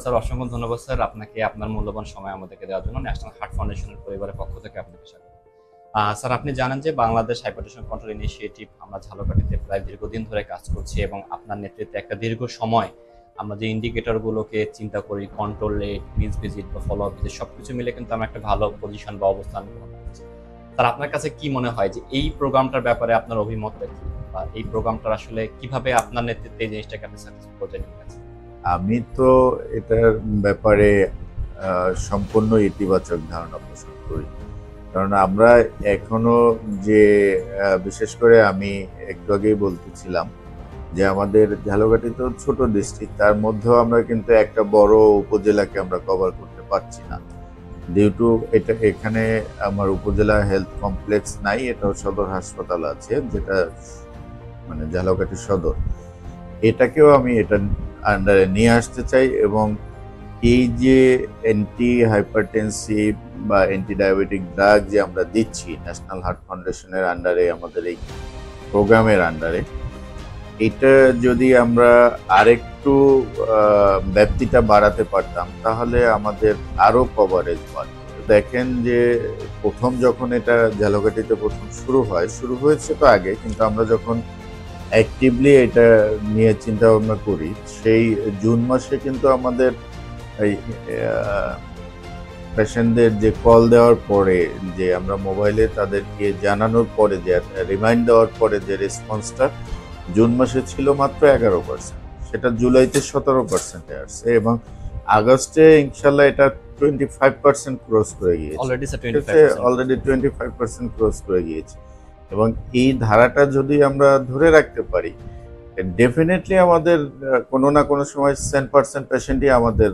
Sir অসংখ্য ধন্যবাদ sir আপনাকে আপনার মূল্যবান সময় আমাদেরকে দেওয়ার জন্য ন্যাশনাল হার্ট ফাউন্ডেশনের পরিবারের পক্ষ থেকে আপনাকে স্বাগত। স্যার আপনি জানেন যে বাংলাদেশ হাইপারটেনশন কন্ট্রোল ইনিশিয়েটিভ আমরা ঝালকাঠিতে প্রায় দীর্ঘদিন ধরে কাজ করছি এবং আপনার নেতৃত্বে একটা দীর্ঘ সময় আমরা যে ইন্ডিকেটরগুলোকে চিন্তা করি কন্ট্রোল রেট, মিস ভিজিট বা ফলো আপ ভিজিট সবকিছু মিলে কিন্তু আমরা একটা ভালো পজিশন বা অবস্থান গ্রহণ করছি। স্যার আপনার কাছে কি মনে হয় যে এই প্রোগ্রামটার ব্যাপারে আপনার অভিমতটা কি, বা এই প্রোগ্রামটার আসলে কিভাবে আপনার নেতৃত্বে এই জিনিসটাকে আপনি সাকসেসফুল পর্যায়ে নিয়ে গেছেন? আমি তো এটার ব্যাপারে সম্পূর্ণ ইতিবাচক ধারণা পোষণ করি। কারণ আমরা এখনো যে বিশেষ করে আমি একটু আগেই বলতেছিলাম যে আমাদের ঝালকাঠি তো ছোট ডিস্ট্রিক্ট, তার মধ্যেও আমরা কিন্তু একটা বড় উপজেলাকে আমরা কভার করতে পারছি না ডিউ টু এটা। এখানে আমার উপজেলা হেলথ কমপ্লেক্স নাই, এটাও সদর হাসপাতাল আছে যেটা মানে ঝালকাঠি সদর। এটাকেও আমি এটা আন্ডারে নিয়ে আসতে চাই এবং এই যে অ্যান্টি হাইপারটেনসিভ বা অ্যান্টি ডায়াবেটিক ড্রাগ যে আমরা দিচ্ছি ন্যাশনাল হার্ট ফাউন্ডেশনের আন্ডারে, আমাদের এই প্রোগ্রামের আন্ডারে, এটা যদি আমরা আরেকটু ব্যাপ্তিটা বাড়াতে পারতাম তাহলে আমাদের আরো কভারেজ বাড়বে। দেখেন যে প্রথম যখন এটা ঝালকাঠিতে প্রথম শুরু হয়েছে তো আগে, কিন্তু আমরা যখন অ্যাক্টিভলি এটা নিয়ে চিন্তা ভাবনা করি সেই জুন মাসে কিন্তু আমাদের এই পেশেন্টদের যে কল দেওয়ার পরে, যে আমরা মোবাইলে তাদেরকে জানানোর পরে, যে রিমাইন্ড দেওয়ার পরে যে রেসপন্সটা জুন মাসে ছিল মাত্র 11%, সেটা জুলাইতে 17% আসছে এবং আগস্টে ইনশাল্লাহ এটা 25% ক্রস করে গিয়েছে। অলরেডি 25% ক্রস করে গিয়েছে এবং এই ধারাটা যদি আমরা ধরে রাখতে পারি ডেফিনেটলি আমাদের কোনো না কোনো সময় 10% পেশেন্টই আমাদের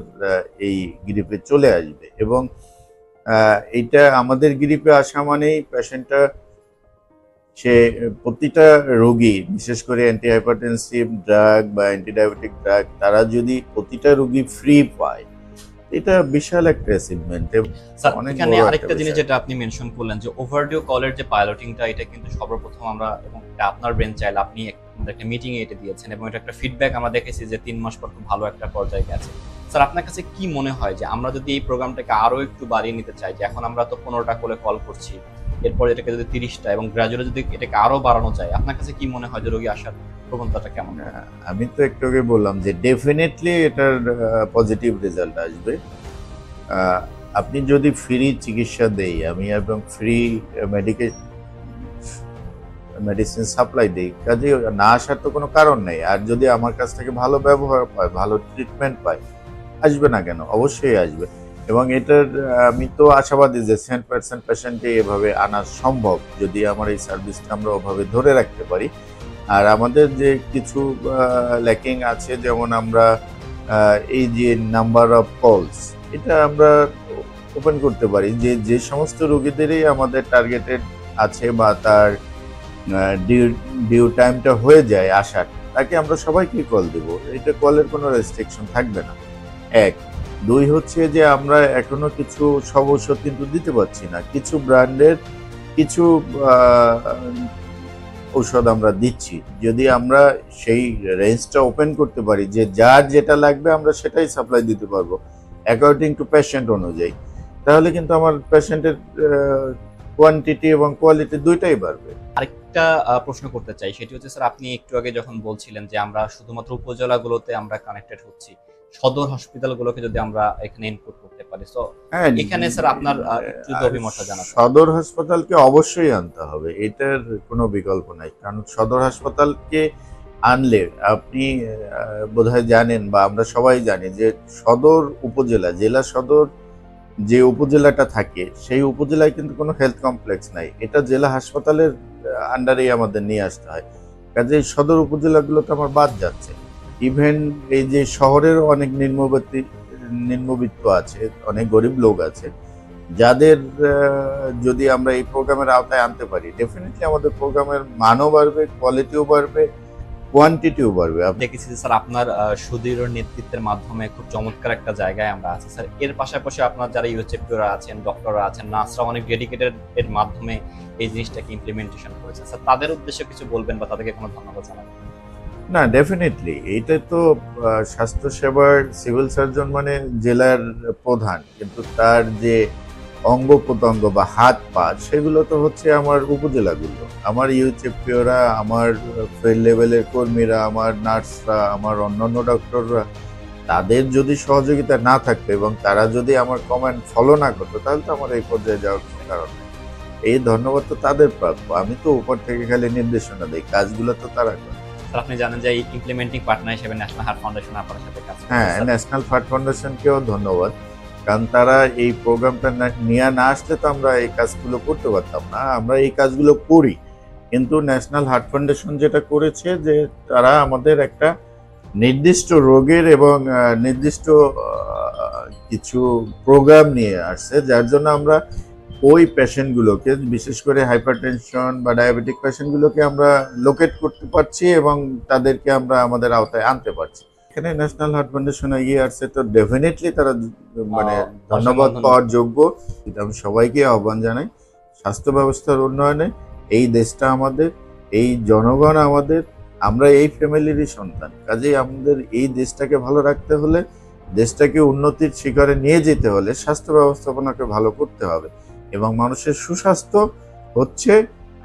এই গ্রিপে চলে আসবে এবং এইটা আমাদের গ্রিপে আসা মানেই পেশেন্টটা, সে প্রতিটা রোগী, বিশেষ করে অ্যান্টি হাইপারটেনসিভ ড্রাগ বা অ্যান্টি ডায়াবেটিক ড্রাগ, তারা যদি প্রতিটা রোগী ফ্রি পায় এটা বিশাল একটা অ্যাচিভমেন্ট। এখানে আরেকটা জিনিস যেটা আপনি মেনশন করলেন যে ওভারডিউ কলের যে পাইলটিংটা, এটা কিন্তু সর্বপ্রথম আমরা, এবং আপনার ব্রেন চাইল্ড, আপনি একটা মিটিং এ এটা দিয়েছেন এবং এটা একটা ফিডব্যাক আমরা দেখেছি যে 3 মাস পর খুব ভালো একটা পর্যায়ে গেছে। স্যার আপনার কাছে কি মনে হয় যে আমরা যদি এই প্রোগ্রামটাকে আরো একটু বাড়িয়ে নিতে চাই, যে এখন আমরা তো 15টা কোলে কল করছি, এরপর এটাকে যদি 30টা এবং গ্রাজুয়ালি যদি এটাকে আরো বাড়ানো যায়, আপনার কাছে কি মনে হয় যে রোগী আসার প্রবণতাটা কেমন? আমি তো একটু আগে বললাম যে ডেফিনেটলি এটার পজিটিভ রেজাল্ট আসবে। আপনি যদি ফ্রি চিকিৎসা দেই আমি এবং ফ্রি মেডিসিন সাপ্লাই দেই, কাজে না আসার তো কোনো কারণ নেই। আর যদি আমার কাছ থেকে ভালো ব্যবহার পায়, ভালো ট্রিটমেন্ট পায়, আসবে না কেন? অবশ্যই আসবে। এবং এটার আমি তো আশাবাদী যে 100% পেশেন্টকে এভাবে আনা সম্ভব যদি আমার এই সার্ভিসটা আমরা ওভাবে ধরে রাখতে পারি। আর আমাদের যে কিছু ল্যাকিং আছে, যেমন আমরা এই যে নাম্বার অফ কলস, এটা আমরা ওপেন করতে পারি যে যে সমস্ত রোগীদেরই আমাদের টার্গেটেড আছে বা তার ডিউ টাইমটা হয়ে যায় আসার, তাকে আমরা সবাইকে কল দেব। এটা কলের কোনো রেস্ট্রিকশন থাকবে না। এক, দুই হচ্ছে যে আমরা এখনো কিছু সব ঔষধ কিন্তু দিতে পারছি না, কিছু ব্র্যান্ডের কিছু ঔষধ আমরা দিচ্ছি। যদি আমরা সেই রেঞ্জটা ওপেন করতে পারি যে যার যেটা লাগবে আমরা সেটাই সাপ্লাই দিতে পারবো অ্যাকর্ডিং টু পেশেন্ট অনুযায়ী, তাহলে কিন্তু আমার পেশেন্টের কোয়ান্টিটি এবং কোয়ালিটি দুইটাই বাড়বে। আরেকটা প্রশ্ন করতে চাই, সেটি হচ্ছে স্যার আপনি একটু আগে যখন বলছিলেন যে আমরা শুধুমাত্র উপজেলাগুলোতে আমরা কানেক্টেড হচ্ছি, সদর হসপিটালগুলোকে যদি আমরা এখানে ইনপুট করতে পারি, তো এখানে স্যার আপনার একটু অভিমতটা জানান। সদর হাসপাতালকে অবশ্যই আনতে হবে, এটার কোনো বিকল্প নাই। কারণ সদর হাসপাতালকে আনলে আপনি বোধহয় জানেন বা আমরা সবাই জানি যে সদর উপজেলা, জেলা সদর যে উপজেলাটা থাকে সেই উপজেলায় কিন্তু কোনো হেলথ কমপ্লেক্স নাই, এটা জেলা হাসপাতালের আন্ডারেই আমাদের নিয়ে আসতে হয়। কাজে সদর উপজেলাগুলোতে আমার বাদ যাচ্ছে। ইভেন এই যে শহরের অনেক নিম্নবিত্ত আছে, অনেক গরিব লোক আছে, যাদের যদি আমরা এই প্রোগ্রামের আওতায় আনতে পারি ডেফিনেটলি আমাদের প্রোগ্রামের মানও বাড়বে, কোয়ালিটিও বাড়বে, কোয়ান্টিটিও বাড়বে। দেখেছি যে স্যার আপনার সুদৃঢ় নেতৃত্বের মাধ্যমে খুব চমৎকার একটা জায়গায় আমরা আছি স্যার। এর পাশাপাশি আপনার যারা ইউএচএফরা আছেন, ডক্টররা আছেন, নার্সরা অনেক ডেডিকেটেড এর মাধ্যমে এই জিনিসটাকে ইমপ্লিমেন্টেশন করেছে স্যার, তাদের উদ্দেশ্যে কিছু বলবেন বা তাদেরকে কোনো ধন্যবাদ জানাবেন? না, ডেফিনেটলি এইটা তো স্বাস্থ্য সেবার সিভিল সার্জন মানে জেলার প্রধান, কিন্তু তার যে অঙ্গ প্রত্যঙ্গ বা হাত পা সেগুলো তো হচ্ছে আমার উপজেলাগুলো, আমার ইউএচএফপিওরা, আমার ফিল্ড লেভেলের কর্মীরা, আমার নার্সরা, আমার অন্যান্য ডক্টররা, তাদের যদি সহযোগিতা না থাকতো এবং তারা যদি আমার কমান্ড ফলো না করতো তাহলে তো আমার এই পর্যায়ে যাওয়ার কোনো কারণ নেই। এই ধন্যবাদ তো তাদের প্রাপ্য, আমি তো উপর থেকে খালি নির্দেশনা দিই, কাজগুলো তো তারা করে। স্যার আপনি জানেন যে এই ইমপ্লিমেন্টিং পার্টনার হিসেবে ন্যাশনাল হার্ট ফাউন্ডেশন আপনার সাথে কাজ করছে হ্যাঁ, স্যার। ন্যাশনাল হার্ট ফাউন্ডেশনকেও ধন্যবাদ, কারণ তারা এই প্রোগ্রামটা নিয়ে না আসলে তো আমরা এই কাজগুলো করতে পারতাম না। আমরা এই কাজগুলো করি, কিন্তু ন্যাশনাল হার্ট ফাউন্ডেশন যেটা করেছে যে তারা আমাদের একটা নির্দিষ্ট রোগের এবং নির্দিষ্ট কিছু প্রোগ্রাম নিয়ে আসছে, যার জন্য আমরা ওই পেশেন্টগুলোকে, বিশেষ করে হাইপারটেনশন বা ডায়াবেটিক পেশেন্টগুলোকে আমরা লোকেট করতে পারছি এবং তাদেরকে আমরা আমাদের আওতায় আনতে পারছি। এখানে ন্যাশনাল হার্ট ফাউন্ডেশন এগিয়ে আসছে, তো ডেফিনেটলি তারা মানে ধন্যবাদ পাওয়ার যোগ্য। এটা আমি সবাইকে আহ্বান জানাই, স্বাস্থ্য ব্যবস্থার উন্নয়নে এই দেশটা আমাদের, এই জনগণ আমাদের, আমরা এই ফ্যামিলিরই সন্তান, কাজেই আমাদের এই দেশটাকে ভালো রাখতে হলে, দেশটাকে উন্নতির শিখরে নিয়ে যেতে হলে স্বাস্থ্য ব্যবস্থাপনাকে ভালো করতে হবে। এবং মানুষের সুস্বাস্থ্য হচ্ছে,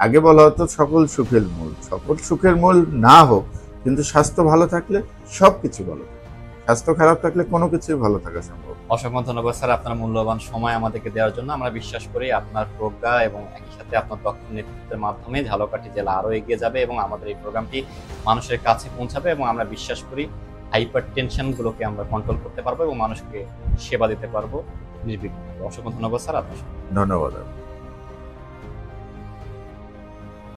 আগে বলা হতো সকল সুখের মূল, সকল সুখের মূল না হোক, কিন্তু স্বাস্থ্য ভালো থাকলে সবকিছু ভালো থাকে, স্বাস্থ্য খারাপ থাকলে কোনো কিছুই ভালো থাকা সম্ভব না। অসংখ্য ধন্যবাদ স্যার আপনার মূল্যবান সময় আমাদেরকে দেওয়ার জন্য। আমরা বিশ্বাস করি আপনার প্রজ্ঞা এবং একই সাথে আপনার দক্ষ নেতৃত্বের মাধ্যমে ঝালকাঠি জেলা আরো এগিয়ে যাবে এবং আমাদের এই প্রোগ্রামটি মানুষের কাছে পৌঁছাবে এবং আমরা বিশ্বাস করি হাইপার টেনশন গুলোকে আমরা কন্ট্রোল করতে পারবো এবং মানুষকে সেবা দিতে পারবো নির্বিঘ্নে। অসংখ্য ধন্যবাদ স্যার আপনার। ধন্যবাদ।